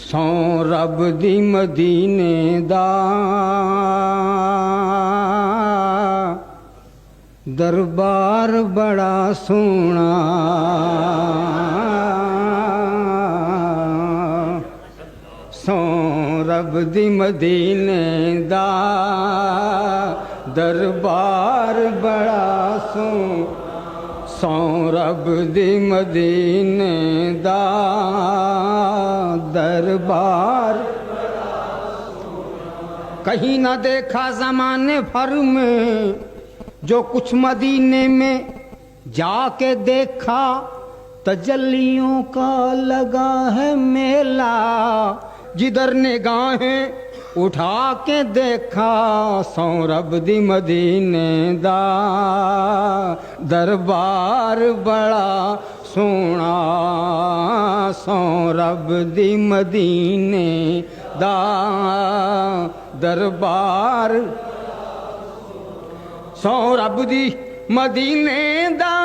सौ रब दी मदीने दा दरबार बड़ा सोना। सौ रब दी मदीने दा दरबार बड़ा सोना। सौ रब दी मदीने दा दरबार कहीं ना देखा ज़माने भर में, जो कुछ मदीने में जाके देखा तजल्लियों का लगा है मेला। जिधर निगाहें उठा के देखा सौ रब दी मदीने दा दरबार बड़ा सोना। सौ रब दी मदीने दा दरबार। सौ रब दी मदीने दा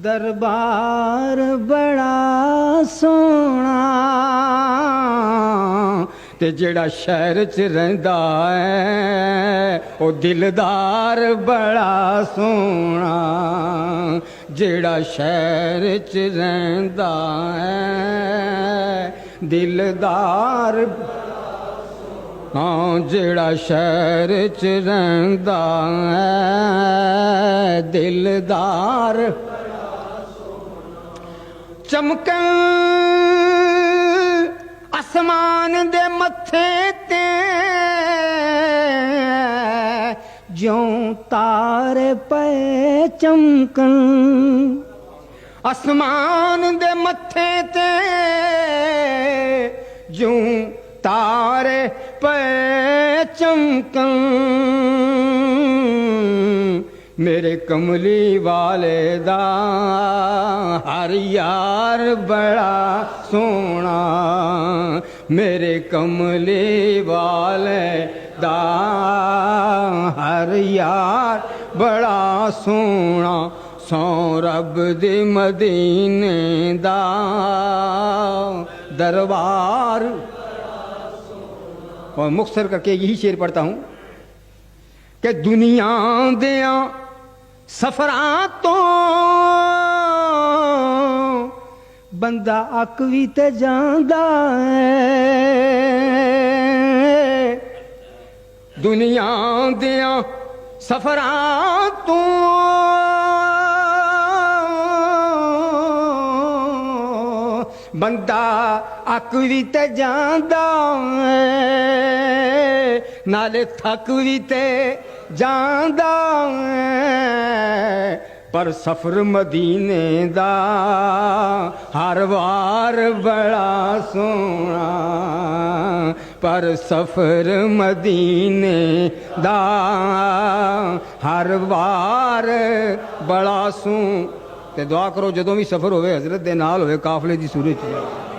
दरबार बड़ा सोना। ते जेड़ा शहर च रहिंदा है ओ दिलदार बड़ा सोना। जेड़ा शहर च रहिंदा है दिलदार। हाँ जेड़ा शहर च रहिंदा है दिलदार। चमकन आसमान दे मत्थे ते ज्यों तारे पे चमकन। आसमान दे मत्थे ते ज्यों तारे पे चमकन। मेरे कमली वाले दा हर यार बड़ा सोना। मेरे कमली वाले दा हर यार बड़ा सोना। सौ रब दे मदीने दा दरबार। और मुख्तसर करके यही शेर पढ़ता हूँ कि दुनिया दिया सफरां तो बंदा अक भी ते जांदा है। दुनिया दिया सफरां तो बंदा अक भी ते जांदा है, नाले थक भी ते जांदा है। पर सफर मदीने दा हर वार बड़ा सोना। पर सफर मदीने दा हर वार बड़ा सोना। ते दुआ करो जदों भी सफर होवे हजरत दे नाल होवे काफले दी सूरत च।